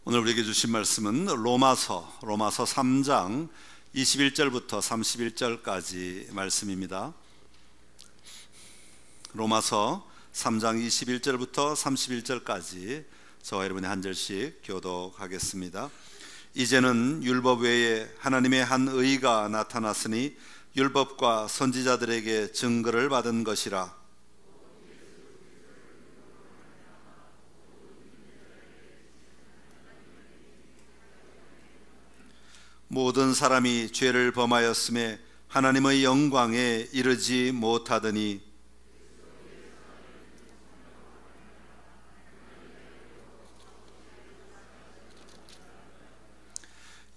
오늘 우리에게 주신 말씀은 로마서 3장 21절부터 31절까지 말씀입니다. 로마서 3장 21절부터 31절까지 저와 여러분이 한 절씩 교독하겠습니다. 이제는 율법 외에 하나님의 한 의가 나타났으니 율법과 선지자들에게 증거를 받은 것이라. 모든 사람이 죄를 범하였음에 하나님의 영광에 이르지 못하더니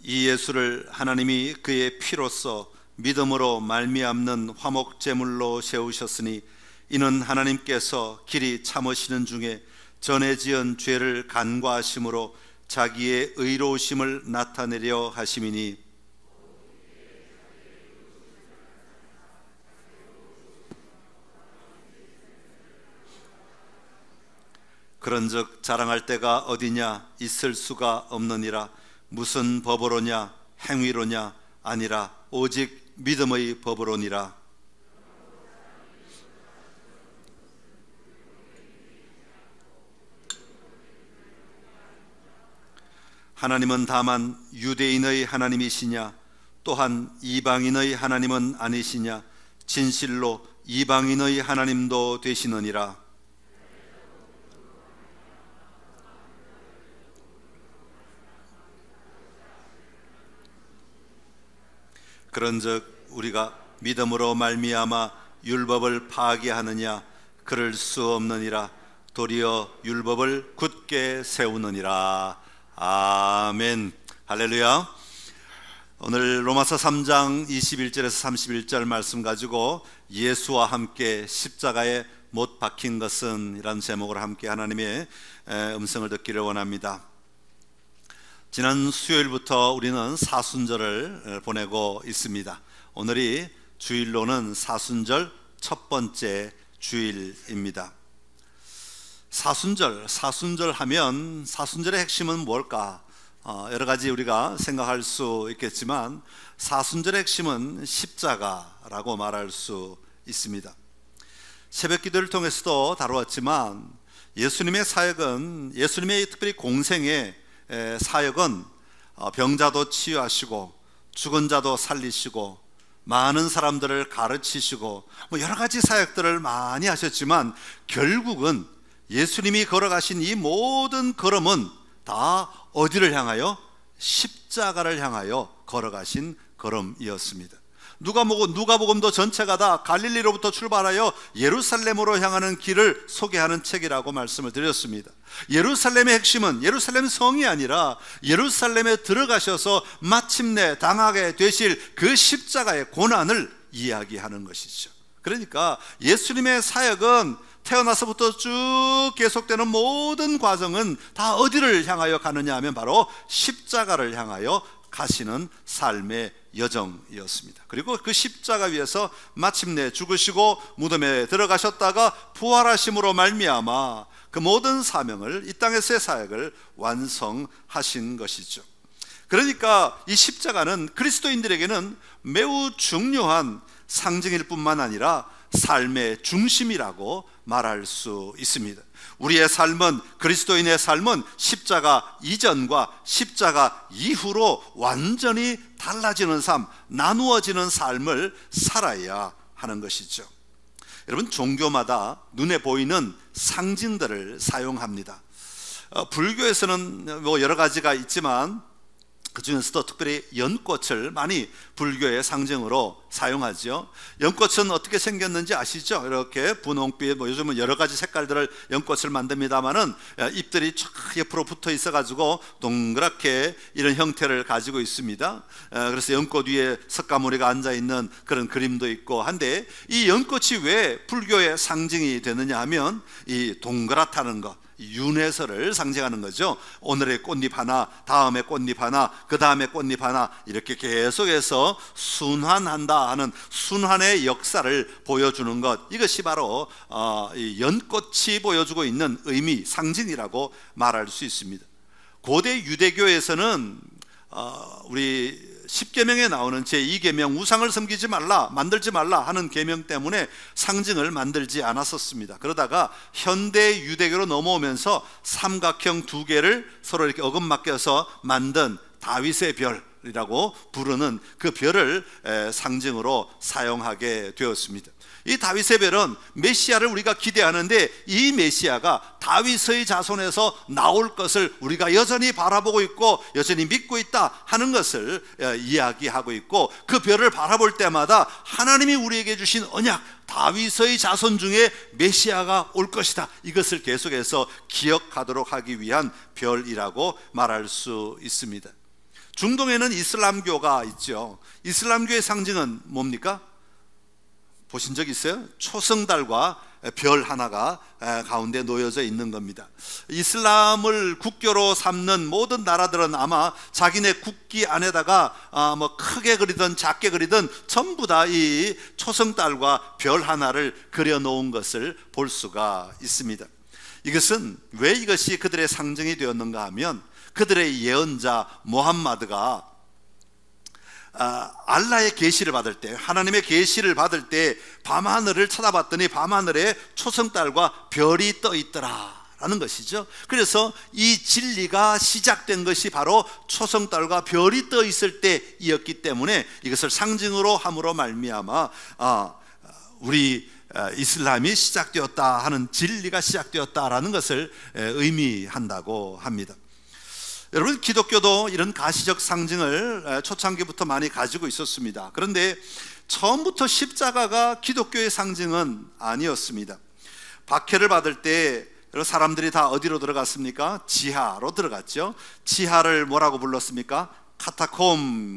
이 예수를 하나님이 그의 피로써 믿음으로 말미암는 화목제물로 세우셨으니 이는 하나님께서 길이 참으시는 중에 전에 지은 죄를 간과하심으로 자기의 의로우심을 나타내려 하심이니 그런즉 자랑할 때가 어디냐 있을 수가 없느니라. 무슨 법으로냐 행위로냐 아니라 오직 믿음의 법으로니라. 하나님은 다만 유대인의 하나님이시냐 또한 이방인의 하나님은 아니시냐 진실로 이방인의 하나님도 되시느니라. 그런즉 우리가 믿음으로 말미암아 율법을 파기하느냐 그럴 수 없느니라. 도리어 율법을 굳게 세우느니라. 아멘. 할렐루야. 오늘 로마서 3장 21절에서 31절 말씀 가지고 예수와 함께 십자가에 못 박힌 것은 이라는 제목으로 함께 하나님의 음성을 듣기를 원합니다. 지난 수요일부터 우리는 사순절을 보내고 있습니다. 오늘이 주일로는 사순절 첫 번째 주일입니다. 사순절 하면 사순절의 핵심은 뭘까? 여러 가지 우리가 생각할 수 있겠지만 사순절의 핵심은 십자가라고 말할 수 있습니다. 새벽 기도를 통해서도 다루었지만 예수님의 사역은, 예수님의 특별히 공생의 사역은 병자도 치유하시고 죽은 자도 살리시고 많은 사람들을 가르치시고 여러 가지 사역들을 많이 하셨지만 결국은 예수님이 걸어가신 이 모든 걸음은 다 어디를 향하여? 십자가를 향하여 걸어가신 걸음이었습니다. 누가복음도 전체가 다 갈릴리로부터 출발하여 예루살렘으로 향하는 길을 소개하는 책이라고 말씀을 드렸습니다. 예루살렘의 핵심은 예루살렘 성이 아니라 예루살렘에 들어가셔서 마침내 당하게 되실 그 십자가의 고난을 이야기하는 것이죠. 그러니까 예수님의 사역은 태어나서부터 쭉 계속되는 모든 과정은 다 어디를 향하여 가느냐 하면 바로 십자가를 향하여 가시는 삶의 여정이었습니다. 그리고 그 십자가 위에서 마침내 죽으시고 무덤에 들어가셨다가 부활하심으로 말미암아 그 모든 사명을, 이 땅에서의 사역을 완성하신 것이죠. 그러니까 이 십자가는 그리스도인들에게는 매우 중요한 상징일 뿐만 아니라 삶의 중심이라고 말할 수 있습니다. 우리의 삶은, 그리스도인의 삶은 십자가 이전과 십자가 이후로 완전히 달라지는 삶, 나누어지는 삶을 살아야 하는 것이죠. 여러분, 종교마다 눈에 보이는 상징들을 사용합니다. 불교에서는 여러 가지가 있지만 그 중에서도 특별히 연꽃을 많이 불교의 상징으로 사용하죠. 연꽃은 어떻게 생겼는지 아시죠? 이렇게 분홍빛, 요즘은 여러 가지 색깔들을 연꽃을 만듭니다만은 잎들이 쫙 옆으로 붙어 있어가지고 동그랗게 이런 형태를 가지고 있습니다. 그래서 연꽃 위에 석가모니가 앉아 있는 그런 그림도 있고 한데, 이 연꽃이 왜 불교의 상징이 되느냐 하면 이 동그랗다는 것, 윤회설을 상징하는 거죠. 오늘의 꽃잎 하나, 다음의 꽃잎 하나, 그 다음에 꽃잎 하나, 이렇게 계속해서 순환한다 하는 순환의 역사를 보여주는 것, 이것이 바로 이 연꽃이 보여주고 있는 의미, 상징이라고 말할 수 있습니다. 고대 유대교에서는 우리 10계명에 나오는 제2계명 우상을 섬기지 말라, 만들지 말라 하는 계명 때문에 상징을 만들지 않았었습니다. 그러다가 현대 유대교로 넘어오면서 삼각형 두 개를 서로 이렇게 어긋맞게서 만든 다윗의 별이라고 부르는 그 별을 상징으로 사용하게 되었습니다. 이 다윗의 별은 메시아를 우리가 기대하는데 이 메시아가 다윗의 자손에서 나올 것을 우리가 여전히 바라보고 있고 여전히 믿고 있다 하는 것을 이야기하고 있고, 그 별을 바라볼 때마다 하나님이 우리에게 주신 언약, 다윗의 자손 중에 메시아가 올 것이다, 이것을 계속해서 기억하도록 하기 위한 별이라고 말할 수 있습니다. 중동에는 이슬람교가 있죠. 이슬람교의 상징은 뭡니까? 보신 적 있어요? 초승달과 별 하나가 가운데 놓여져 있는 겁니다. 이슬람을 국교로 삼는 모든 나라들은 아마 자기네 국기 안에다가 뭐 크게 그리든 작게 그리든 전부 다 이 초승달과 별 하나를 그려 놓은 것을 볼 수가 있습니다. 이것은 왜 이것이 그들의 상징이 되었는가 하면, 그들의 예언자 무함마드가 알라의 계시를 받을 때, 하나님의 계시를 받을 때 밤하늘을 쳐다봤더니 밤하늘에 초승달과 별이 떠 있더라 라는 것이죠. 그래서 이 진리가 시작된 것이 바로 초승달과 별이 떠 있을 때이었기 때문에 이것을 상징으로 함으로 말미암아 우리 이슬람이 시작되었다 하는, 진리가 시작되었다라는 것을 의미한다고 합니다. 여러분, 기독교도 이런 가시적 상징을 초창기부터 많이 가지고 있었습니다. 그런데 처음부터 십자가가 기독교의 상징은 아니었습니다. 박해를 받을 때 사람들이 다 어디로 들어갔습니까? 지하로 들어갔죠. 지하를 뭐라고 불렀습니까?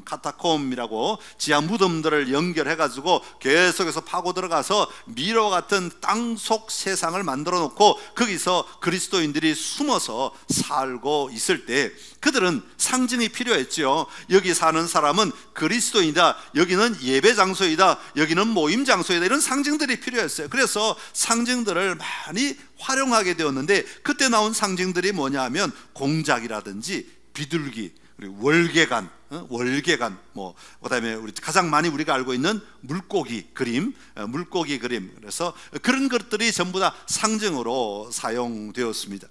카타콤이라고 지하 무덤들을 연결해가지고 계속해서 파고 들어가서 미로 같은 땅속 세상을 만들어 놓고 거기서 그리스도인들이 숨어서 살고 있을 때 그들은 상징이 필요했죠. 여기 사는 사람은 그리스도인이다, 여기는 예배 장소이다, 여기는 모임 장소이다, 이런 상징들이 필요했어요. 그래서 상징들을 많이 활용하게 되었는데, 그때 나온 상징들이 뭐냐 하면 공작이라든지 비둘기, 월계관, 뭐 그다음에 우리 가장 많이 우리가 알고 있는 물고기 그림. 그래서 그런 것들이 전부 다 상징으로 사용되었습니다.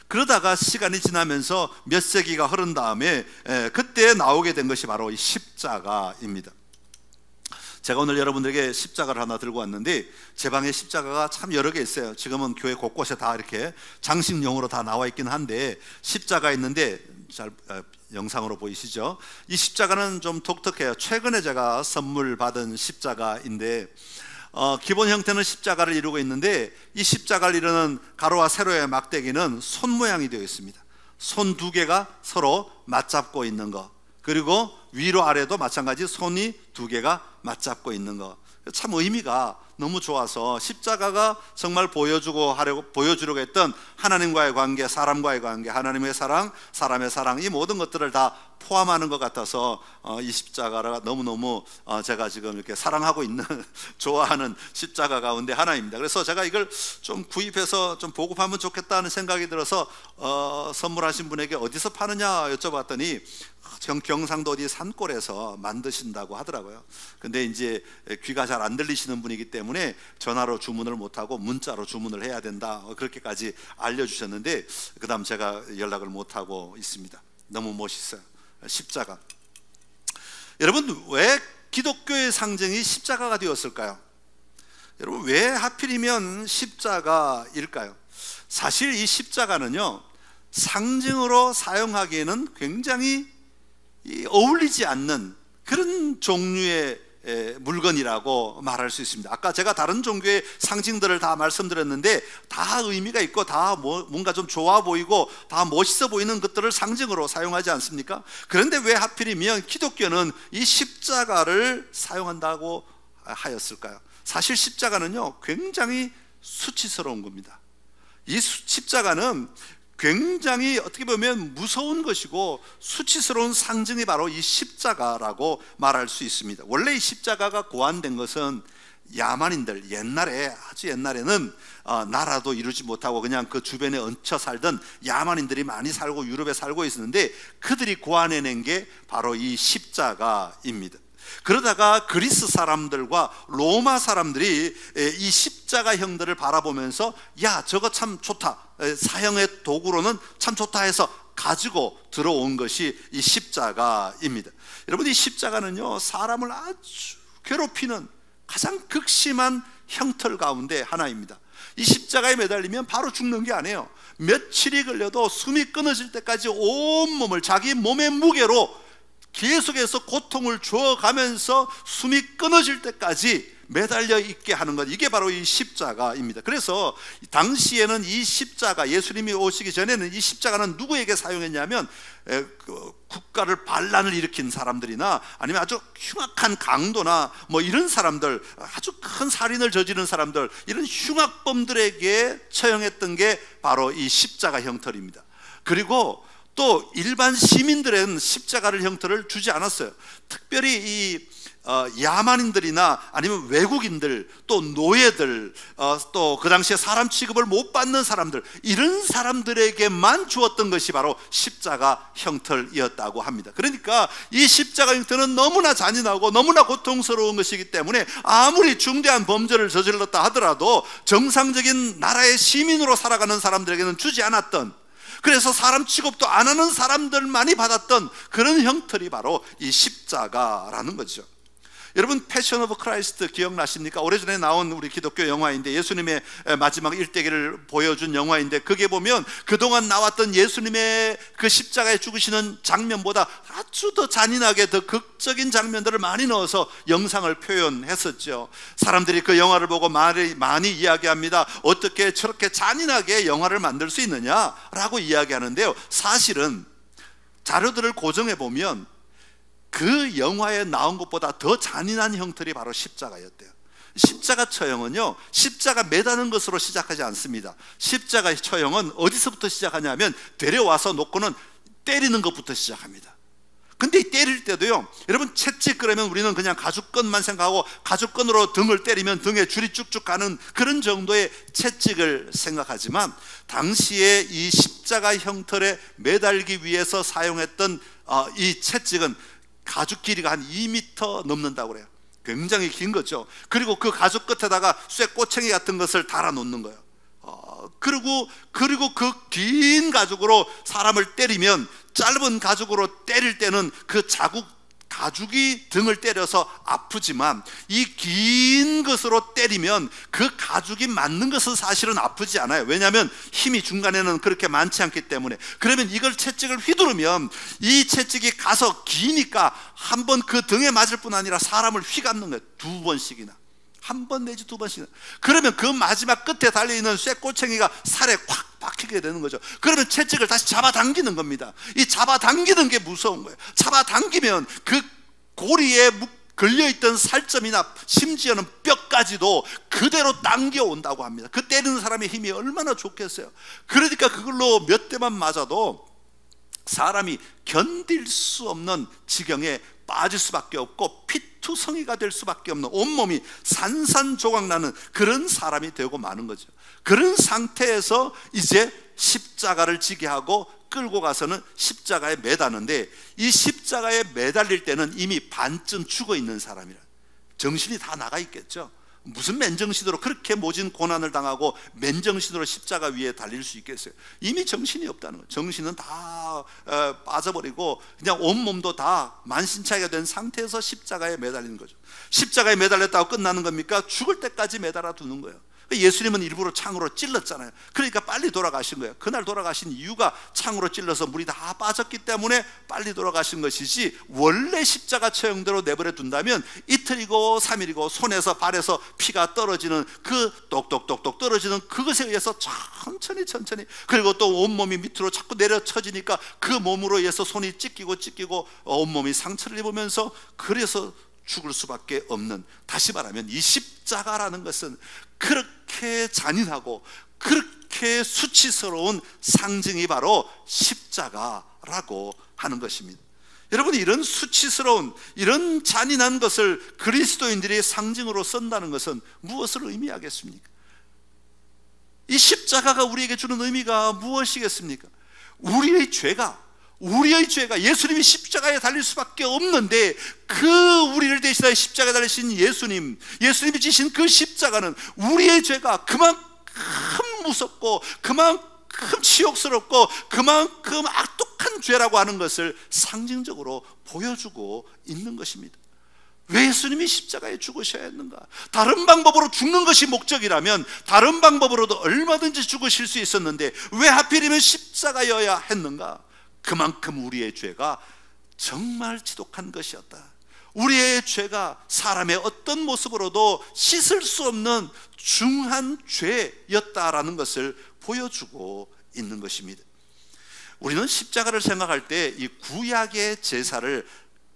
그러다가 시간이 지나면서 몇 세기가 흐른 다음에 그때 나오게 된 것이 바로 이 십자가입니다. 제가 오늘 여러분들에게 십자가를 하나 들고 왔는데, 제 방에 십자가가 참 여러 개 있어요. 지금은 교회 곳곳에 다 이렇게 장식용으로 다 나와 있긴 한데, 십자가 있는데 잘 영상으로 보이시죠? 이 십자가는 좀 독특해요. 최근에 제가 선물 받은 십자가인데 기본 형태는 십자가를 이루고 있는데, 이 십자가를 이루는 가로와 세로의 막대기는 손 모양이 되어 있습니다. 손 두 개가 서로 맞잡고 있는 거, 그리고 위로 아래도 마찬가지 손이 두 개가 맞잡고 있는 거. 참 의미가 너무 좋아서 십자가가 정말 보여주려고 했던 하나님과의 관계, 사람과의 관계, 하나님의 사랑, 사람의 사랑, 이 모든 것들을 다 포함하는 것 같아서 이 십자가가 너무너무 제가 지금 이렇게 사랑하고 있는 좋아하는 십자가 가운데 하나입니다. 그래서 제가 이걸 좀 구입해서 좀 보급하면 좋겠다는 생각이 들어서 선물하신 분에게 어디서 파느냐 여쭤봤더니 경상도 어디 산골에서 만드신다고 하더라고요. 근데 이제 귀가 잘 안 들리시는 분이기 때문에 전화로 주문을 못하고 문자로 주문을 해야 된다, 그렇게까지 알려주셨는데 그 다음 제가 연락을 못하고 있습니다. 너무 멋있어요, 십자가. 여러분, 왜 기독교의 상징이 십자가가 되었을까요? 여러분, 왜 하필이면 십자가일까요? 사실 이 십자가는요, 상징으로 사용하기에는 굉장히 어울리지 않는 그런 종류의 물건이라고 말할 수 있습니다. 아까 제가 다른 종교의 상징들을 다 말씀드렸는데 다 의미가 있고 다 뭔가 좀 좋아 보이고 다 멋있어 보이는 것들을 상징으로 사용하지 않습니까? 그런데 왜 하필이면 기독교는 이 십자가를 사용한다고 하였을까요? 사실 십자가는요, 굉장히 수치스러운 겁니다. 이 십자가는 굉장히 어떻게 보면 무서운 것이고 수치스러운 상징이 바로 이 십자가라고 말할 수 있습니다. 원래 이 십자가가 고안된 것은 야만인들, 옛날에 아주 옛날에는 나라도 이루지 못하고 그냥 그 주변에 얹혀 살던 야만인들이 많이 살고 유럽에 살고 있었는데 그들이 고안해낸 게 바로 이 십자가입니다. 그러다가 그리스 사람들과 로마 사람들이 이 십자가 형들을 바라보면서 야, 저거 참 좋다, 사형의 도구로는 참 좋다 해서 가지고 들어온 것이 이 십자가입니다. 여러분, 이 십자가는요, 사람을 아주 괴롭히는 가장 극심한 형틀 가운데 하나입니다. 이 십자가에 매달리면 바로 죽는 게 아니에요. 며칠이 걸려도 숨이 끊어질 때까지 온몸을 자기 몸의 무게로 계속해서 고통을 주어가면서 숨이 끊어질 때까지 매달려 있게 하는 것, 이게 바로 이 십자가입니다. 그래서 당시에는 이 십자가, 예수님이 오시기 전에는 이 십자가는 누구에게 사용했냐면 국가를 반란을 일으킨 사람들이나 아니면 아주 흉악한 강도나 뭐 이런 사람들, 아주 큰 살인을 저지른 사람들, 이런 흉악범들에게 처형했던 게 바로 이 십자가 형틀입니다. 그리고 또 일반 시민들은 십자가를 형태를 주지 않았어요. 특별히 이 야만인들이나 아니면 외국인들, 또 노예들, 또 그 당시에 사람 취급을 못 받는 사람들, 이런 사람들에게만 주었던 것이 바로 십자가 형틀이었다고 합니다. 그러니까 이 십자가 형틀은 너무나 잔인하고 너무나 고통스러운 것이기 때문에 아무리 중대한 범죄를 저질렀다 하더라도 정상적인 나라의 시민으로 살아가는 사람들에게는 주지 않았던, 그래서 사람 취급도 안 하는 사람들만이 받았던 그런 형틀이 바로 이 십자가라는 거죠. 여러분, 패션 오브 크라이스트 기억나십니까? 오래전에 나온 우리 기독교 영화인데, 예수님의 마지막 일대기를 보여준 영화인데, 그게 보면 그동안 나왔던 예수님의 그 십자가에 죽으시는 장면보다 아주 더 잔인하게 더 극적인 장면들을 많이 넣어서 영상을 표현했었죠. 사람들이 그 영화를 보고 많이 이야기합니다. 어떻게 저렇게 잔인하게 영화를 만들 수 있느냐라고 이야기하는데요, 사실은 자료들을 고정해 보면 그 영화에 나온 것보다 더 잔인한 형틀이 바로 십자가였대요. 십자가 처형은요, 십자가 매다는 것으로 시작하지 않습니다. 십자가 처형은 어디서부터 시작하냐면 데려와서 놓고는 때리는 것부터 시작합니다. 근데 이 때릴 때도요, 여러분, 채찍 그러면 우리는 그냥 가죽끈만 생각하고 가죽끈으로 등을 때리면 등에 줄이 쭉쭉 가는 그런 정도의 채찍을 생각하지만, 당시에 이 십자가 형틀에 매달기 위해서 사용했던 이 채찍은 가죽 길이가 한 2m 넘는다고 그래요. 굉장히 긴 거죠. 그리고 그 가죽 끝에다가 쇠꼬챙이 같은 것을 달아 놓는 거예요. 그리고 그 긴 가죽으로 사람을 때리면, 짧은 가죽으로 때릴 때는 그 가죽이 등을 때려서 아프지만, 이 긴 것으로 때리면 그 가죽이 맞는 것은 사실은 아프지 않아요. 왜냐하면 힘이 중간에는 그렇게 많지 않기 때문에. 그러면 이걸 채찍을 휘두르면 이 채찍이 가서 기니까 한 번 그 등에 맞을 뿐 아니라 사람을 휘감는 거예요. 2번씩이나, 한 번 내지 2번씩이나. 그러면 그 마지막 끝에 달려있는 쇠꼬챙이가 살에 콱 박히게 되는 거죠. 그러면 채찍을 다시 잡아당기는 겁니다. 이 잡아당기는 게 무서운 거예요. 잡아당기면 그 고리에 걸려있던 살점이나 심지어는 뼈까지도 그대로 당겨온다고 합니다. 그 때리는 사람의 힘이 얼마나 좋겠어요. 그러니까 그걸로 몇 대만 맞아도 사람이 견딜 수 없는 지경에 빠질 수밖에 없고 피투성이가 될 수밖에 없는, 온몸이 산산조각 나는 그런 사람이 되고 마는 거죠. 그런 상태에서 이제 십자가를 지게 하고 끌고 가서는 십자가에 매다는데, 이 십자가에 매달릴 때는 이미 반쯤 죽어 있는 사람이라, 정신이 다 나가 있겠죠. 무슨 맨정신으로 그렇게 모진 고난을 당하고 맨정신으로 십자가 위에 달릴 수 있겠어요? 이미 정신이 없다는 거예요. 정신은 다 빠져버리고 그냥 온몸도 다 만신창이가 된 상태에서 십자가에 매달리는 거죠. 십자가에 매달렸다고 끝나는 겁니까? 죽을 때까지 매달아 두는 거예요. 예수님은 일부러 창으로 찔렀잖아요. 그러니까 빨리 돌아가신 거예요. 그날 돌아가신 이유가 창으로 찔러서 물이 다 빠졌기 때문에 빨리 돌아가신 것이지, 원래 십자가 처형대로 내버려 둔다면 이틀이고 3일이고 손에서 발에서 피가 떨어지는 그 똑똑똑똑 떨어지는 그것에 의해서 천천히, 그리고 또 온몸이 밑으로 자꾸 내려쳐지니까 그 몸으로 의해서 손이 찢기고 온몸이 상처를 입으면서 그래서 죽을 수밖에 없는, 다시 말하면 이 십자가라는 것은 그렇게 잔인하고 그렇게 수치스러운 상징이 바로 십자가라고 하는 것입니다. 여러분이 이런 수치스러운, 이런 잔인한 것을 그리스도인들의 상징으로 쓴다는 것은 무엇을 의미하겠습니까? 이 십자가가 우리에게 주는 의미가 무엇이겠습니까? 우리의 죄가 예수님이 십자가에 달릴 수밖에 없는데, 그 우리를 대신하여 십자가에 달리신 예수님이 지신 그 십자가는 우리의 죄가 그만큼 무섭고 그만큼 치욕스럽고 그만큼 악독한 죄라고 하는 것을 상징적으로 보여주고 있는 것입니다. 왜 예수님이 십자가에 죽으셔야 했는가? 다른 방법으로 죽는 것이 목적이라면 다른 방법으로도 얼마든지 죽으실 수 있었는데 왜 하필이면 십자가여야 했는가? 그만큼 우리의 죄가 정말 지독한 것이었다. 우리의 죄가 사람의 어떤 모습으로도 씻을 수 없는 중한 죄였다라는 것을 보여주고 있는 것입니다. 우리는 십자가를 생각할 때 이 구약의 제사를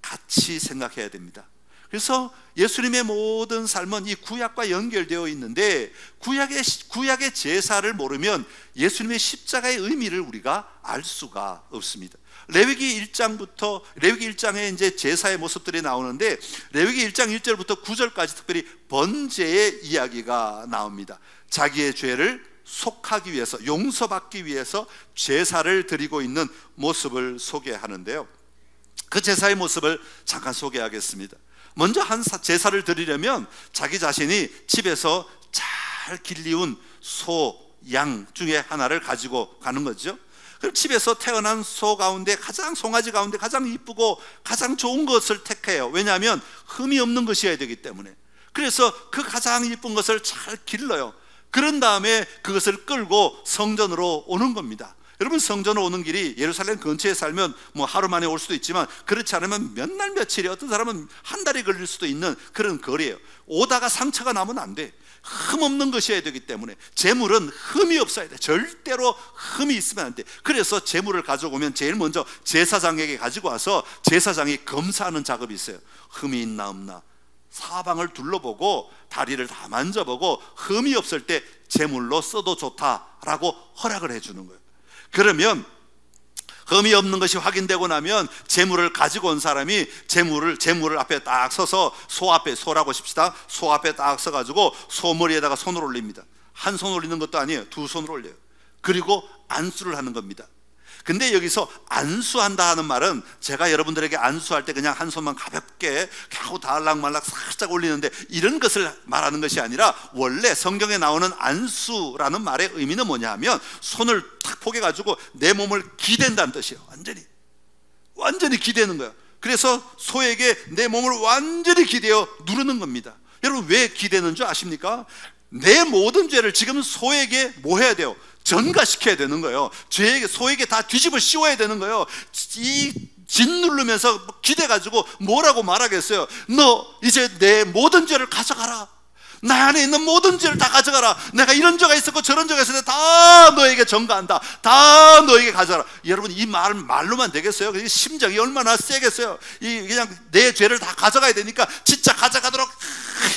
같이 생각해야 됩니다. 그래서 예수님의 모든 삶은 이 구약과 연결되어 있는데, 구약의 제사를 모르면 예수님의 십자가의 의미를 우리가 알 수가 없습니다. 레위기 1장에 이제 제사의 모습들이 나오는데, 레위기 1장 1절부터 9절까지 특별히 번제의 이야기가 나옵니다. 자기의 죄를 속하기 위해서, 용서받기 위해서 제사를 드리고 있는 모습을 소개하는데요, 그 제사의 모습을 잠깐 소개하겠습니다. 먼저 한 제사를 드리려면 자기 자신이 집에서 잘 길리운 소, 양 중에 하나를 가지고 가는 거죠. 그럼 집에서 태어난 송아지 가운데 가장 이쁘고 가장 좋은 것을 택해요. 왜냐하면 흠이 없는 것이어야 되기 때문에. 그래서 그 가장 이쁜 것을 잘 길러요. 그런 다음에 그것을 끌고 성전으로 오는 겁니다. 여러분, 성전으로 오는 길이 예루살렘 근처에 살면 뭐 하루 만에 올 수도 있지만, 그렇지 않으면 몇 날 며칠이, 어떤 사람은 한 달이 걸릴 수도 있는 그런 거리예요. 오다가 상처가 나면 안 돼. 흠 없는 것이어야 되기 때문에 제물은 흠이 없어야 돼. 절대로 흠이 있으면 안 돼. 그래서 제물을 가져오면 제일 먼저 제사장에게 가지고 와서 제사장이 검사하는 작업이 있어요. 흠이 있나 없나 사방을 둘러보고 다리를 다 만져보고 흠이 없을 때 제물로 써도 좋다라고 허락을 해주는 거예요. 그러면 흠이 없는 것이 확인되고 나면 제물을 가지고 온 사람이 제물을 앞에 딱 서서 소라고 칩시다. 소 앞에 딱 서가지고 소 머리에다가 손을 올립니다. 한 손 올리는 것도 아니에요. 두 손을 올려요. 그리고 안수를 하는 겁니다. 근데 여기서 안수한다 하는 말은, 제가 여러분들에게 안수할 때 그냥 한 손만 가볍게 하고 달락말락 살짝 올리는데 이런 것을 말하는 것이 아니라, 원래 성경에 나오는 안수라는 말의 의미는 뭐냐 하면, 손을 탁 포개가지고 내 몸을 기댄다는 뜻이에요. 완전히 기대는 거예요. 그래서 소에게 내 몸을 완전히 기대어 누르는 겁니다. 여러분, 왜 기대는 줄 아십니까? 내 모든 죄를 지금 소에게 뭐 해야 돼요? 전가시켜야 되는 거예요. 소에게 다 뒤집어 씌워야 되는 거예요. 짓누르면서 기대가지고 뭐라고 말하겠어요? 너 이제 내 모든 죄를 가져가라. 나 안에 있는 모든 죄를 다 가져가라. 내가 이런 죄가 있었고 저런 죄가 있었는데 다 너에게 전가한다. 다 너에게 가져가라. 여러분, 이 말로만 되겠어요? 심정이 얼마나 세겠어요? 그냥 내 죄를 다 가져가야 되니까 진짜 가져가도록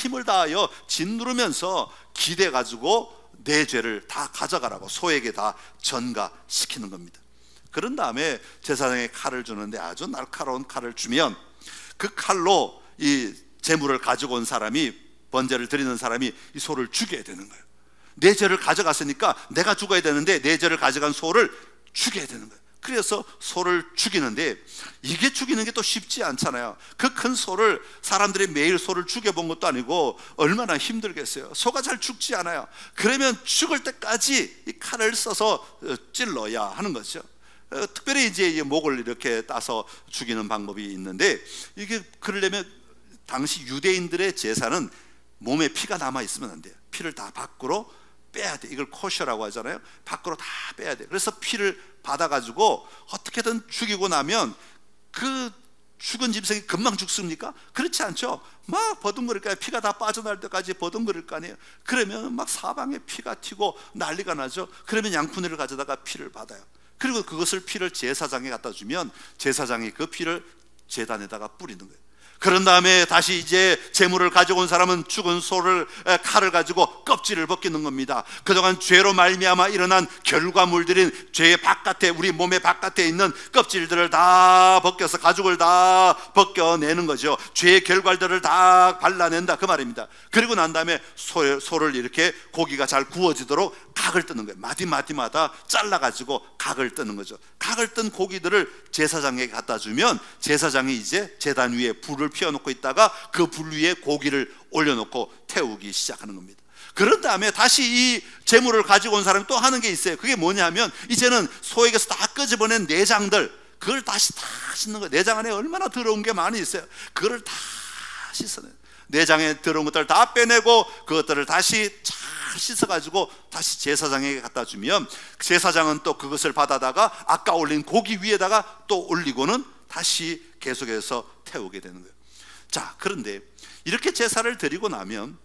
힘을 다하여 짓누르면서 기대가지고 내 죄를 다 가져가라고 소에게 다 전가시키는 겁니다. 그런 다음에 제사장에 칼을 주는데, 아주 날카로운 칼을 주면 그 칼로 이 제물을 가지고 온 사람이, 번제를 드리는 사람이 이 소를 죽여야 되는 거예요. 내 죄를 가져갔으니까 내가 죽어야 되는데 내 죄를 가져간 소를 죽여야 되는 거예요. 그래서 소를 죽이는데, 이게 죽이는 게 또 쉽지 않잖아요. 그 큰 소를, 사람들이 매일 소를 죽여본 것도 아니고 얼마나 힘들겠어요. 소가 잘 죽지 않아요. 그러면 죽을 때까지 이 칼을 써서 찔러야 하는 거죠. 특별히 이제 목을 이렇게 따서 죽이는 방법이 있는데, 이게 그러려면 당시 유대인들의 제사는 몸에 피가 남아 있으면 안 돼요. 피를 다 밖으로 빼야 돼. 이걸 코셔라고 하잖아요. 밖으로 다 빼야 돼. 그래서 피를 받아가지고 어떻게든 죽이고 나면, 그 죽은 짐승이 금방 죽습니까? 그렇지 않죠. 막 버둥거릴 거예요. 피가 다 빠져나올 때까지 버둥거릴 거 아니에요. 그러면 막 사방에 피가 튀고 난리가 나죠. 그러면 양푼이를 가져다가 피를 받아요. 그리고 그것을 피를 제사장에 갖다 주면 제사장이 그 피를 제단에다가 뿌리는 거예요. 그런 다음에 다시 이제 제물을 가져온 사람은 죽은 소를 칼을 가지고 껍질을 벗기는 겁니다. 그동안 죄로 말미암아 일어난 결과물들인 죄의 바깥에, 우리 몸의 바깥에 있는 껍질들을 다 벗겨서 가죽을 다 벗겨내는 거죠. 죄의 결과들을 다 발라낸다 그 말입니다. 그리고 난 다음에 소를 이렇게 고기가 잘 구워지도록 각을 뜨는 거예요. 마디마디마다 잘라가지고 각을 뜨는 거죠. 각을 뜬 고기들을 제사장에게 갖다 주면 제사장이 이제 제단 위에 불을 피워놓고 있다가 그 불 위에 고기를 올려놓고 태우기 시작하는 겁니다. 그런 다음에 다시 이 제물을 가지고 온 사람이 또 하는 게 있어요. 그게 뭐냐면 이제는 소에게서 다 끄집어낸 내장들, 그걸 다시 다 씻는 거예요. 내장 안에 얼마나 더러운 게 많이 있어요. 그걸 다 씻어내요. 내장에 더러운 것들을 다 빼내고 그것들을 다시 잘 씻어가지고 다시 제사장에게 갖다 주면 제사장은 또 그것을 받아다가 아까 올린 고기 위에다가 또 올리고는 다시 계속해서 태우게 되는 거예요. 자, 그런데 이렇게 제사를 드리고 나면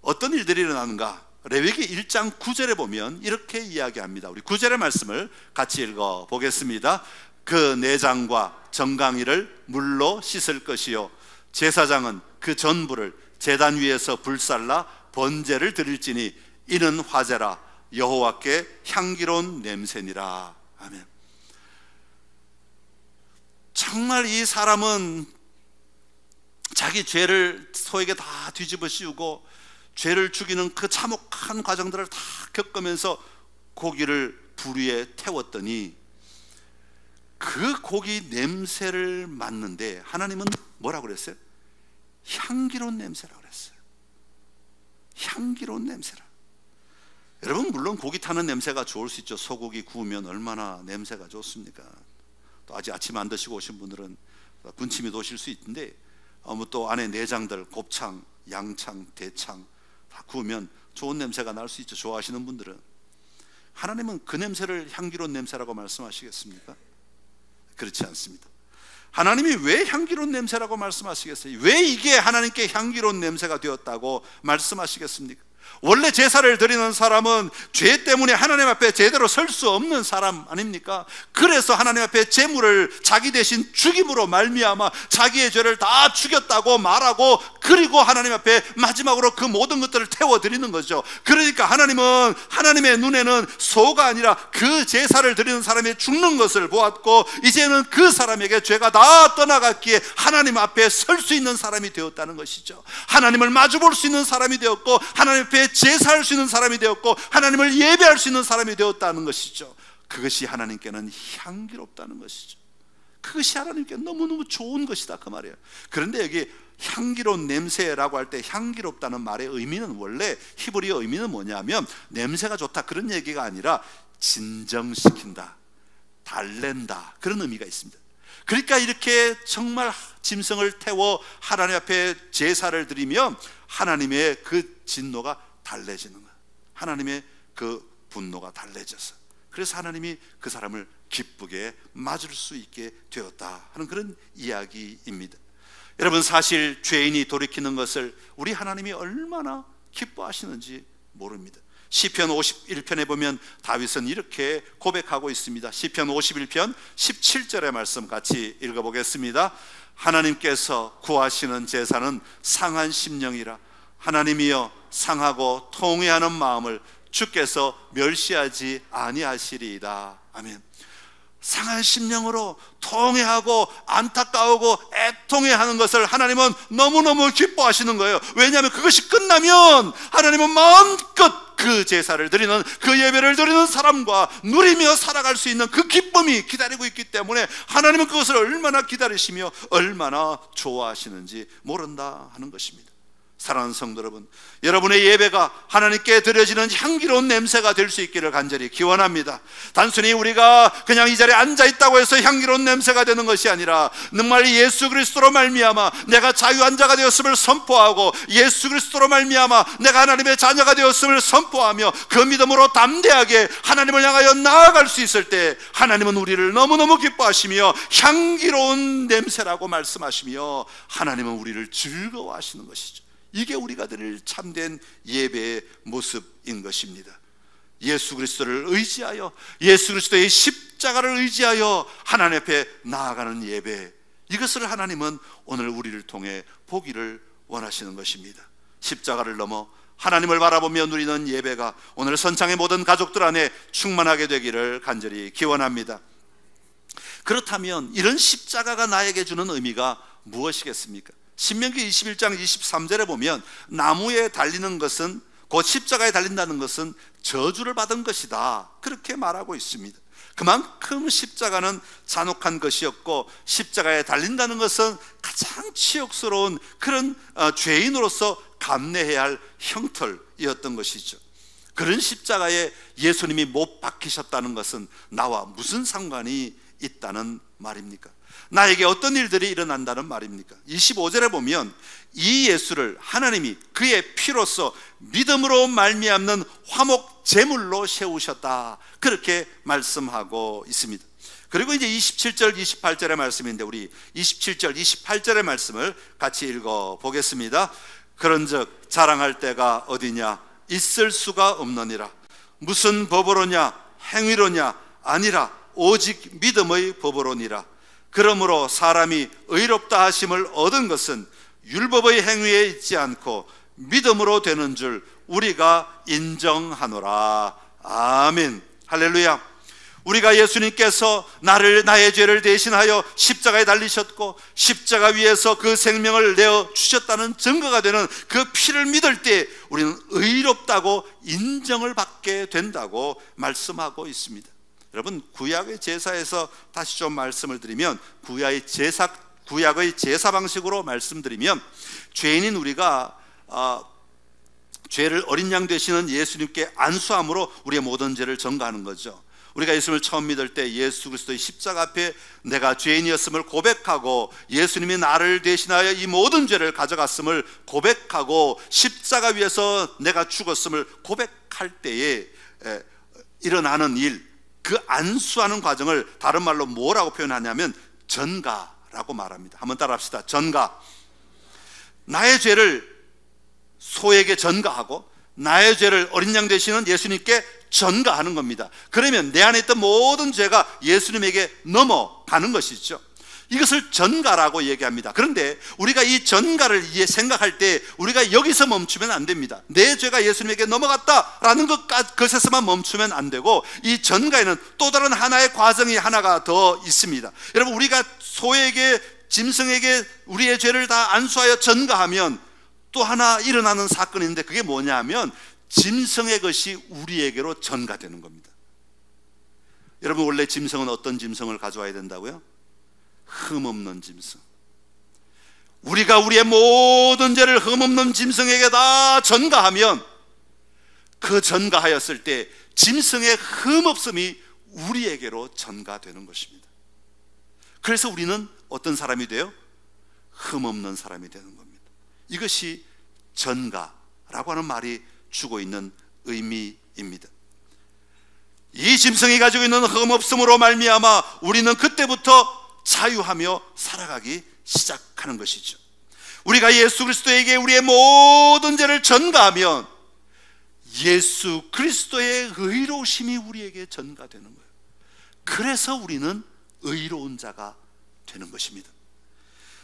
어떤 일들이 일어나는가? 레위기 1장 9절에 보면 이렇게 이야기합니다. 우리 9절의 말씀을 같이 읽어보겠습니다. 그 내장과 정강이를 물로 씻을 것이요 제사장은 그 전부를 제단 위에서 불살라 번제를 드릴지니 이는 화제라 여호와께 향기로운 냄새니라. 아멘. 정말 이 사람은 자기 죄를 소에게 다 뒤집어 씌우고 죄를 죽이는 그 참혹한 과정들을 다 겪으면서 고기를 불 위에 태웠더니 그 고기 냄새를 맡는데 하나님은 뭐라고 그랬어요? 향기로운 냄새라고 그랬어요. 향기로운 냄새라. 여러분, 물론 고기 타는 냄새가 좋을 수 있죠. 소고기 구우면 얼마나 냄새가 좋습니까? 또 아직 아침 안 드시고 오신 분들은 군침이 도실 수 있는데 또 안에 내장들, 곱창, 양창, 대창 다 구우면 좋은 냄새가 날 수 있죠. 좋아하시는 분들은. 하나님은 그 냄새를 향기로운 냄새라고 말씀하시겠습니까? 그렇지 않습니다. 하나님이 왜 향기로운 냄새라고 말씀하시겠어요? 왜 이게 하나님께 향기로운 냄새가 되었다고 말씀하시겠습니까? 원래 제사를 드리는 사람은 죄 때문에 하나님 앞에 제대로 설 수 없는 사람 아닙니까? 그래서 하나님 앞에 제물을 자기 대신 죽임으로 말미암아 자기의 죄를 다 죽였다고 말하고, 그리고 하나님 앞에 마지막으로 그 모든 것들을 태워드리는 거죠. 그러니까 하나님은, 하나님의 눈에는 소가 아니라 그 제사를 드리는 사람이 죽는 것을 보았고, 이제는 그 사람에게 죄가 다 떠나갔기에 하나님 앞에 설 수 있는 사람이 되었다는 것이죠. 하나님을 마주볼 수 있는 사람이 되었고, 하나님 앞에 제사할 수 있는 사람이 되었고, 하나님을 예배할 수 있는 사람이 되었다는 것이죠. 그것이 하나님께는 향기롭다는 것이죠. 그것이 하나님께 너무너무 좋은 것이다 그 말이에요. 그런데 여기 향기로운 냄새라고 할 때 향기롭다는 말의 의미는, 원래 히브리어 의미는 뭐냐면 냄새가 좋다 그런 얘기가 아니라 진정시킨다, 달랜다, 그런 의미가 있습니다. 그러니까 이렇게 정말 짐승을 태워 하나님 앞에 제사를 드리면 하나님의 그 진노가 달래지는 거예요. 하나님의 그 분노가 달래져서, 그래서 하나님이 그 사람을 기쁘게 맞을 수 있게 되었다 하는 그런 이야기입니다. 여러분, 사실 죄인이 돌이키는 것을 우리 하나님이 얼마나 기뻐하시는지 모릅니다. 시편 51편에 보면 다윗은 이렇게 고백하고 있습니다. 시편 51편 17절의 말씀 같이 읽어보겠습니다. 하나님께서 구하시는 제사는 상한 심령이라. 하나님이여 상하고 통회하는 마음을 주께서 멸시하지 아니하시리이다. 아멘. 상한 심령으로 통회하고 안타까우고 애통해하는 것을 하나님은 너무너무 기뻐하시는 거예요. 왜냐하면 그것이 끝나면 하나님은 마음껏 그 제사를 드리는, 그 예배를 드리는 사람과 누리며 살아갈 수 있는 그 기쁨이 기다리고 있기 때문에 하나님은 그것을 얼마나 기다리시며 얼마나 좋아하시는지 모른다 하는 것입니다. 사랑하는 성도 여러분, 여러분의 예배가 하나님께 드려지는 향기로운 냄새가 될 수 있기를 간절히 기원합니다. 단순히 우리가 그냥 이 자리에 앉아있다고 해서 향기로운 냄새가 되는 것이 아니라 정말 예수 그리스도로 말미암아 내가 자유한 자가 되었음을 선포하고, 예수 그리스도로 말미암아 내가 하나님의 자녀가 되었음을 선포하며 그 믿음으로 담대하게 하나님을 향하여 나아갈 수 있을 때 하나님은 우리를 너무너무 기뻐하시며 향기로운 냄새라고 말씀하시며 하나님은 우리를 즐거워하시는 것이죠. 이게 우리가 드릴 참된 예배의 모습인 것입니다. 예수 그리스도를 의지하여, 예수 그리스도의 십자가를 의지하여 하나님 앞에 나아가는 예배, 이것을 하나님은 오늘 우리를 통해 보기를 원하시는 것입니다. 십자가를 넘어 하나님을 바라보며 누리는 예배가 오늘 선창의 모든 가족들 안에 충만하게 되기를 간절히 기원합니다. 그렇다면 이런 십자가가 나에게 주는 의미가 무엇이겠습니까? 신명기 21장 23절에 보면 나무에 달리는 것은, 곧 십자가에 달린다는 것은 저주를 받은 것이다, 그렇게 말하고 있습니다. 그만큼 십자가는 잔혹한 것이었고, 십자가에 달린다는 것은 가장 치욕스러운 그런 죄인으로서 감내해야 할 형벌이었던 것이죠. 그런 십자가에 예수님이 못 박히셨다는 것은 나와 무슨 상관이 있다는 말입니까? 나에게 어떤 일들이 일어난다는 말입니까? 25절에 보면 이 예수를 하나님이 그의 피로써 믿음으로 말미암는 화목 제물로 세우셨다, 그렇게 말씀하고 있습니다. 그리고 이제 27절 28절의 말씀인데 우리 27절 28절의 말씀을 같이 읽어 보겠습니다. 그런즉 자랑할 때가 어디냐? 있을 수가 없느니라. 무슨 법으로냐? 행위로냐? 아니라 오직 믿음의 법으로니라. 그러므로 사람이 의롭다 하심을 얻은 것은 율법의 행위에 있지 않고 믿음으로 되는 줄 우리가 인정하노라. 아멘. 할렐루야. 우리가 예수님께서 나의 죄를 대신하여 십자가에 달리셨고 십자가 위에서 그 생명을 내어 주셨다는 증거가 되는 그 피를 믿을 때 우리는 의롭다고 인정을 받게 된다고 말씀하고 있습니다. 여러분, 구약의 제사에서 다시 좀 말씀을 드리면, 구약의 제사 방식으로 말씀드리면, 죄인인 우리가 죄를 어린 양 되시는 예수님께 안수함으로 우리의 모든 죄를 전가하는 거죠. 우리가 예수님을 처음 믿을 때 예수 그리스도의 십자가 앞에 내가 죄인이었음을 고백하고 예수님이 나를 대신하여 이 모든 죄를 가져갔음을 고백하고 십자가 위에서 내가 죽었음을 고백할 때에 일어나는 일, 그 안수하는 과정을 다른 말로 뭐라고 표현하냐면 전가라고 말합니다. 한번 따라합시다. 전가. 나의 죄를 소에게 전가하고 나의 죄를 어린 양 되시는 예수님께 전가하는 겁니다. 그러면 내 안에 있던 모든 죄가 예수님에게 넘어가는 것이죠. 이것을 전가라고 얘기합니다. 그런데 우리가 이 전가를 생각할 때 우리가 여기서 멈추면 안 됩니다. 내 죄가 예수님에게 넘어갔다라는 것에서만 멈추면 안 되고, 이 전가에는 또 다른 하나의 과정이 하나가 더 있습니다. 여러분, 우리가 소에게, 짐승에게 우리의 죄를 다 안수하여 전가하면 또 하나 일어나는 사건인데, 그게 뭐냐면 짐승의 것이 우리에게로 전가되는 겁니다. 여러분, 원래 짐승은 어떤 짐승을 가져와야 된다고요? 흠없는 짐승. 우리가 우리의 모든 죄를 흠없는 짐승에게 다 전가하면, 그 전가하였을 때 짐승의 흠없음이 우리에게로 전가되는 것입니다. 그래서 우리는 어떤 사람이 돼요? 흠없는 사람이 되는 겁니다. 이것이 전가라고 하는 말이 주고 있는 의미입니다. 이 짐승이 가지고 있는 흠없음으로 말미암아 우리는 그때부터 자유하며 살아가기 시작하는 것이죠. 우리가 예수 그리스도에게 우리의 모든 죄를 전가하면 예수 그리스도의 의로우심이 우리에게 전가되는 거예요. 그래서 우리는 의로운 자가 되는 것입니다.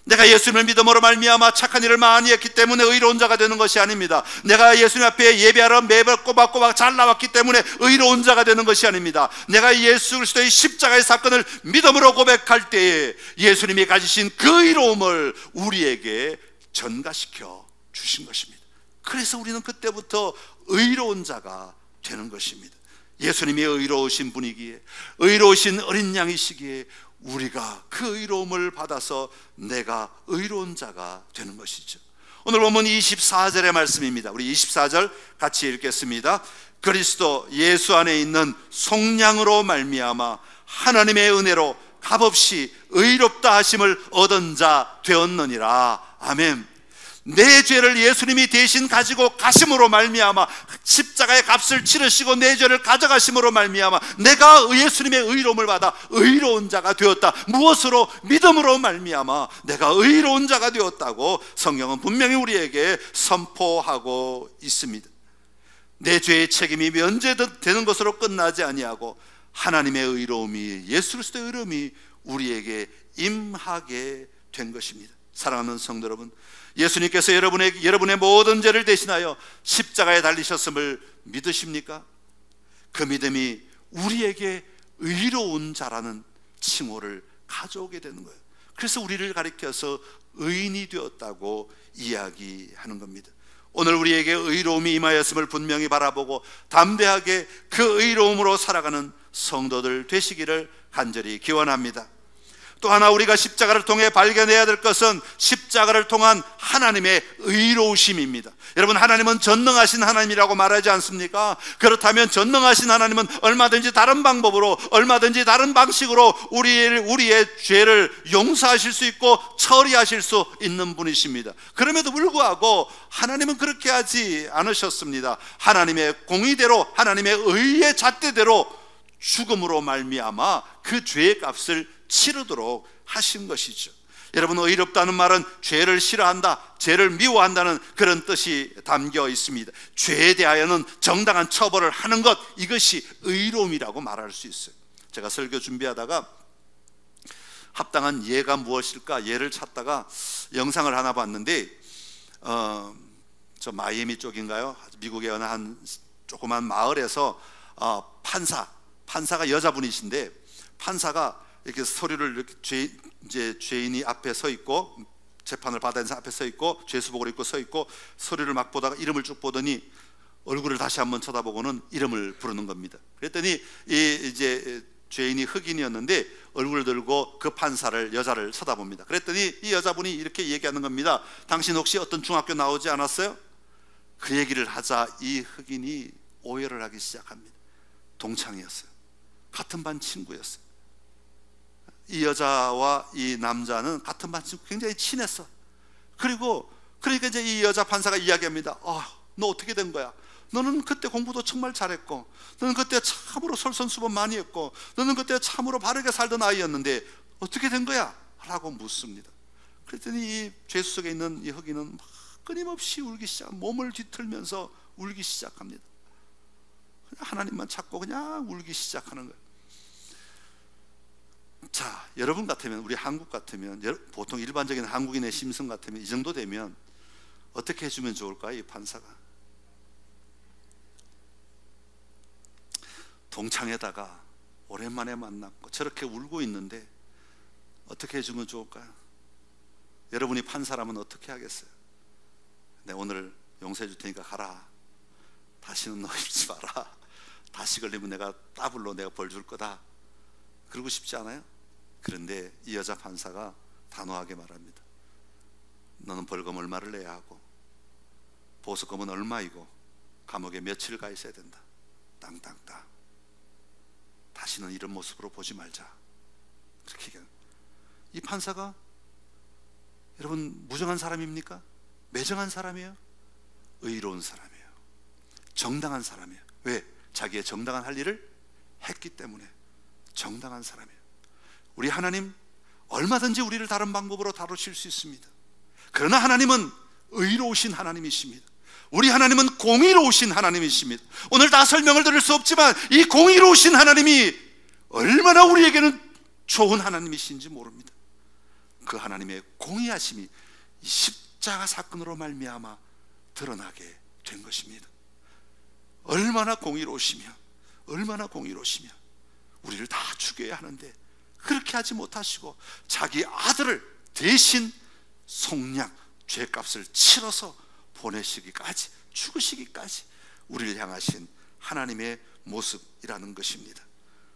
내가 예수님을 믿음으로 말미암아 착한 일을 많이 했기 때문에 의로운 자가 되는 것이 아닙니다. 내가 예수님 앞에 예배하러 매번 꼬박꼬박 잘 나왔기 때문에 의로운 자가 되는 것이 아닙니다. 내가 예수 그리스도의 십자가의 사건을 믿음으로 고백할 때에 예수님이 가지신 그 의로움을 우리에게 전가시켜 주신 것입니다. 그래서 우리는 그때부터 의로운 자가 되는 것입니다. 예수님이 의로우신 분이기에, 의로우신 어린 양이시기에 우리가 그 의로움을 받아서 내가 의로운 자가 되는 것이죠. 오늘 보면 24절의 말씀입니다. 우리 24절 같이 읽겠습니다. 그리스도 예수 안에 있는 속량으로 말미암아 하나님의 은혜로 값없이 의롭다 하심을 얻은 자 되었느니라. 아멘. 내 죄를 예수님이 대신 가지고 가심으로 말미암아, 십자가의 값을 치르시고 내 죄를 가져가심으로 말미암아 내가 예수님의 의로움을 받아 의로운 자가 되었다. 무엇으로? 믿음으로 말미암아 내가 의로운 자가 되었다고 성경은 분명히 우리에게 선포하고 있습니다. 내 죄의 책임이 면제되는 것으로 끝나지 아니하고 하나님의 의로움이, 예수 그리스도의 의로움이 우리에게 임하게 된 것입니다. 사랑하는 성도 여러분, 예수님께서 여러분의 모든 죄를 대신하여 십자가에 달리셨음을 믿으십니까? 그 믿음이 우리에게 의로운 자라는 칭호를 가져오게 되는 거예요. 그래서 우리를 가리켜서 의인이 되었다고 이야기하는 겁니다. 오늘 우리에게 의로움이 임하였음을 분명히 바라보고 담대하게 그 의로움으로 살아가는 성도들 되시기를 간절히 기원합니다. 또 하나 우리가 십자가를 통해 발견해야 될 것은 십자가를 통한 하나님의 의로우심입니다. 여러분, 하나님은 전능하신 하나님이라고 말하지 않습니까? 그렇다면 전능하신 하나님은 얼마든지 다른 방법으로, 얼마든지 다른 방식으로 우리의 죄를 용서하실 수 있고 처리하실 수 있는 분이십니다. 그럼에도 불구하고 하나님은 그렇게 하지 않으셨습니다. 하나님의 공의대로, 하나님의 의의 잣대대로 죽음으로 말미암아 그 죄의 값을 치르도록 하신 것이죠. 여러분, 의롭다는 말은 죄를 싫어한다, 죄를 미워한다는 그런 뜻이 담겨 있습니다. 죄에 대하여는 정당한 처벌을 하는 것, 이것이 의로움이라고 말할 수 있어요. 제가 설교 준비하다가 합당한 예가 무엇일까 예를 찾다가 영상을 하나 봤는데 저 마이애미 쪽인가요? 미국의 어느 한 조그만 마을에서 판사가 여자분이신데, 판사가 이렇게 서류를 이렇게 죄인이 앞에 서 있고, 재판을 받아야 사람 앞에 서 있고, 죄수복을 입고 서 있고, 서류를 막 보다가 이름을 쭉 보더니 얼굴을 다시 한번 쳐다보고는 이름을 부르는 겁니다. 그랬더니 이제 죄인이 흑인이었는데 얼굴을 들고 그 판사를, 여자를 쳐다봅니다. 그랬더니 이 여자분이 이렇게 얘기하는 겁니다. 당신 혹시 어떤 중학교 나오지 않았어요? 그 얘기를 하자 이 흑인이 오해를 하기 시작합니다. 동창이었어요. 같은 반 친구였어요. 이 여자와 이 남자는 같은 반 친구, 굉장히 친했어. 그러니까 이제 이 여자 판사가 이야기합니다. 너 어떻게 된 거야? 너는 그때 공부도 정말 잘했고, 너는 그때 참으로 솔선수범 많이 했고, 너는 그때 참으로 바르게 살던 아이였는데 어떻게 된 거야? 라고 묻습니다. 그랬더니 이 죄수 속에 있는 이 흑인은 막 끊임없이 울기 시작, 몸을 뒤틀면서 울기 시작합니다. 그냥 하나님만 찾고 그냥 울기 시작하는 거예요. 자, 여러분 같으면, 우리 한국 같으면, 보통 일반적인 한국인의 심성 같으면 이 정도 되면 어떻게 해주면 좋을까요? 이 판사가 동창에다가 오랜만에 만났고 저렇게 울고 있는데 어떻게 해주면 좋을까요? 여러분이 판사라면 어떻게 하겠어요? 네, 오늘 용서해 줄 테니까 가라, 다시는 너 입지 마라, 다시 걸리면 내가 더블로 내가 벌 줄 거다, 그러고 싶지 않아요? 그런데 이 여자 판사가 단호하게 말합니다. 너는 벌금 얼마를 내야 하고 보석금은 얼마이고 감옥에 며칠 가 있어야 된다. 땅땅땅. 다시는 이런 모습으로 보지 말자. 그렇게 얘기합니다. 이 판사가 여러분 무정한 사람입니까? 매정한 사람이에요? 의로운 사람이에요. 정당한 사람이에요. 왜? 자기의 정당한 할 일을 했기 때문에 정당한 사람이에요. 우리 하나님 얼마든지 우리를 다른 방법으로 다루실 수 있습니다. 그러나 하나님은 의로우신 하나님이십니다. 우리 하나님은 공의로우신 하나님이십니다. 오늘 다 설명을 드릴 수 없지만 이 공의로우신 하나님이 얼마나 우리에게는 좋은 하나님이신지 모릅니다. 그 하나님의 공의하심이 이 십자가 사건으로 말미암아 드러나게 된 것입니다. 얼마나 공의로우시며 우리를 다 죽여야 하는데 그렇게 하지 못하시고 자기 아들을 대신 속량, 죄값을 치러서 보내시기까지, 죽으시기까지 우리를 향하신 하나님의 모습이라는 것입니다.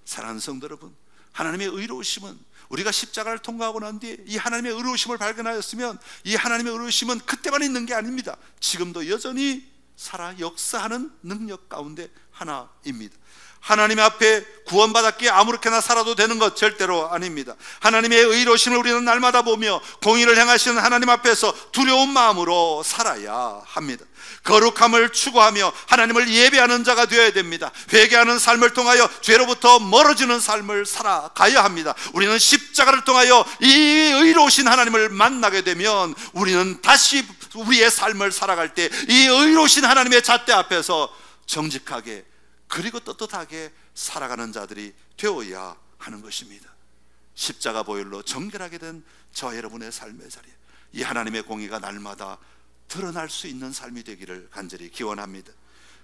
사랑하는 성도 여러분, 하나님의 의로우심은 우리가 십자가를 통과하고 난 뒤에 이 하나님의 의로우심을 발견하였으면 이 하나님의 의로우심은 그때만 있는 게 아닙니다. 지금도 여전히 살아 역사하는 능력 가운데 하나입니다. 하나님 앞에 구원받았기에 아무렇게나 살아도 되는 것 절대로 아닙니다. 하나님의 의로우심을 우리는 날마다 보며 공의를 행하시는 하나님 앞에서 두려운 마음으로 살아야 합니다. 거룩함을 추구하며 하나님을 예배하는 자가 되어야 됩니다. 회개하는 삶을 통하여 죄로부터 멀어지는 삶을 살아가야 합니다. 우리는 십자가를 통하여 이 의로우신 하나님을 만나게 되면 우리는 다시 우리의 삶을 살아갈 때 이 의로우신 하나님의 잣대 앞에서 정직하게 그리고 떳떳하게 살아가는 자들이 되어야 하는 것입니다. 십자가 보혈로 정결하게 된 저와 여러분의 삶의 자리에 이 하나님의 공의가 날마다 드러날 수 있는 삶이 되기를 간절히 기원합니다.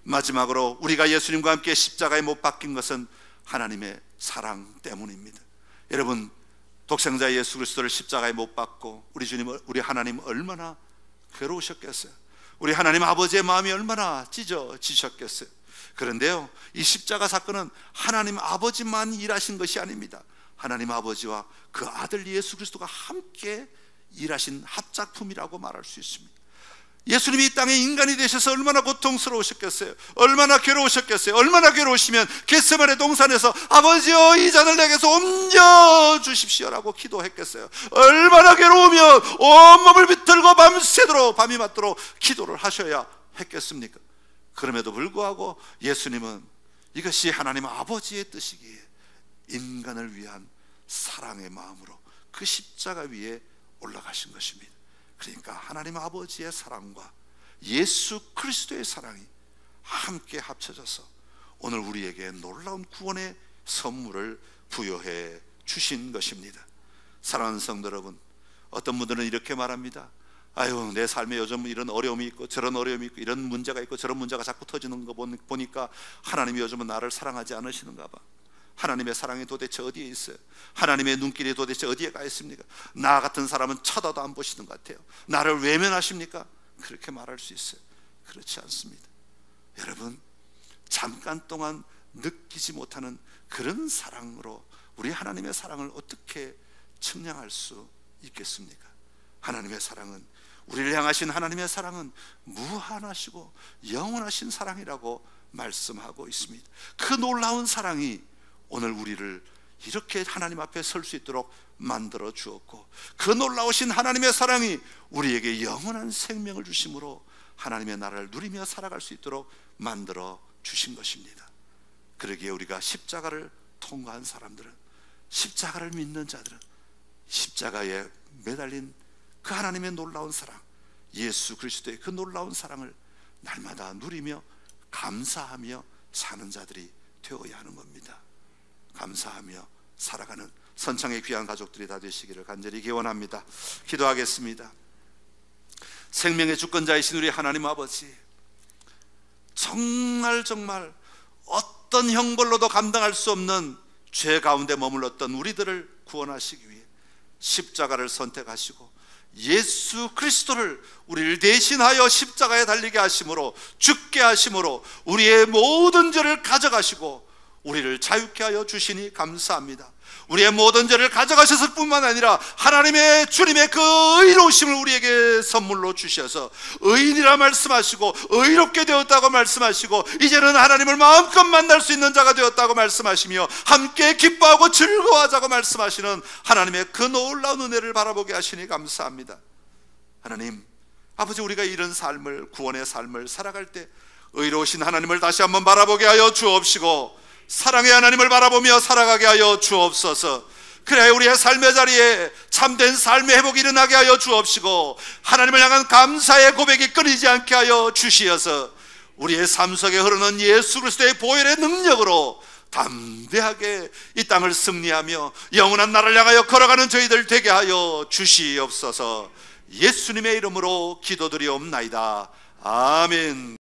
마지막으로 우리가 예수님과 함께 십자가에 못 박힌 것은 하나님의 사랑 때문입니다. 여러분, 독생자 예수 그리스도를 십자가에 못 박고 우리 주님, 우리 하나님 얼마나 괴로우셨겠어요. 우리 하나님 아버지의 마음이 얼마나 찢어지셨겠어요. 그런데요, 이 십자가 사건은 하나님 아버지만 일하신 것이 아닙니다. 하나님 아버지와 그 아들 예수 그리스도가 함께 일하신 합작품이라고 말할 수 있습니다. 예수님이 이 땅에 인간이 되셔서 얼마나 고통스러우셨겠어요. 얼마나 괴로우셨겠어요. 얼마나 괴로우시면 겟세마네 동산에서 아버지여 이 잔을 내게서 옮겨주십시오라고 기도했겠어요. 얼마나 괴로우면 온몸을 비틀고 밤새도록 밤이 맞도록 기도를 하셔야 했겠습니까? 그럼에도 불구하고 예수님은 이것이 하나님 아버지의 뜻이기에 인간을 위한 사랑의 마음으로 그 십자가 위에 올라가신 것입니다. 그러니까 하나님 아버지의 사랑과 예수 그리스도의 사랑이 함께 합쳐져서 오늘 우리에게 놀라운 구원의 선물을 부여해 주신 것입니다. 사랑하는 성도 여러분, 어떤 분들은 이렇게 말합니다. 아유, 내 삶에 요즘 이런 어려움이 있고 저런 어려움이 있고 이런 문제가 있고 저런 문제가 자꾸 터지는 거 보니까 하나님이 요즘은 나를 사랑하지 않으시는가 봐. 하나님의 사랑이 도대체 어디에 있어요? 하나님의 눈길이 도대체 어디에 가 있습니까? 나 같은 사람은 쳐다도 안 보시는 것 같아요. 나를 외면하십니까? 그렇게 말할 수 있어요. 그렇지 않습니다. 여러분, 잠깐 동안 느끼지 못하는 그런 사랑으로 우리 하나님의 사랑을 어떻게 측량할 수 있겠습니까? 하나님의 사랑은, 우리를 향하신 하나님의 사랑은 무한하시고 영원하신 사랑이라고 말씀하고 있습니다. 그 놀라운 사랑이 오늘 우리를 이렇게 하나님 앞에 설 수 있도록 만들어 주었고, 그 놀라우신 하나님의 사랑이 우리에게 영원한 생명을 주심으로 하나님의 나라를 누리며 살아갈 수 있도록 만들어 주신 것입니다. 그러기에 우리가 십자가를 통과한 사람들은, 십자가를 믿는 자들은 십자가에 매달린 그 하나님의 놀라운 사랑, 예수 그리스도의 그 놀라운 사랑을 날마다 누리며 감사하며 사는 자들이 되어야 하는 겁니다. 감사하며 살아가는 선창의 귀한 가족들이 다 되시기를 간절히 기원합니다. 기도하겠습니다. 생명의 주권자이신 우리 하나님 아버지, 정말 어떤 형벌로도 감당할 수 없는 죄 가운데 머물렀던 우리들을 구원하시기 위해 십자가를 선택하시고 예수 그리스도를 우리를 대신하여 십자가에 달리게 하심으로, 죽게 하심으로 우리의 모든 죄를 가져가시고 우리를 자유케 하여 주시니 감사합니다. 우리의 모든 죄를 가져가셨을 뿐만 아니라 하나님의 주님의 그 의로우심을 우리에게 선물로 주셔서 의인이라 말씀하시고 의롭게 되었다고 말씀하시고 이제는 하나님을 마음껏 만날 수 있는 자가 되었다고 말씀하시며 함께 기뻐하고 즐거워하자고 말씀하시는 하나님의 그 놀라운 은혜를 바라보게 하시니 감사합니다. 하나님 아버지, 우리가 이런 삶을, 구원의 삶을 살아갈 때 의로우신 하나님을 다시 한번 바라보게 하여 주옵시고 사랑의 하나님을 바라보며 살아가게 하여 주옵소서. 그래 우리의 삶의 자리에 참된 삶의 회복이 일어나게 하여 주옵시고 하나님을 향한 감사의 고백이 끊이지 않게 하여 주시어서 우리의 삶 속에 흐르는 예수 그리스도의 보혈의 능력으로 담대하게 이 땅을 승리하며 영원한 나라를 향하여 걸어가는 저희들 되게 하여 주시옵소서. 예수님의 이름으로 기도드리옵나이다. 아멘.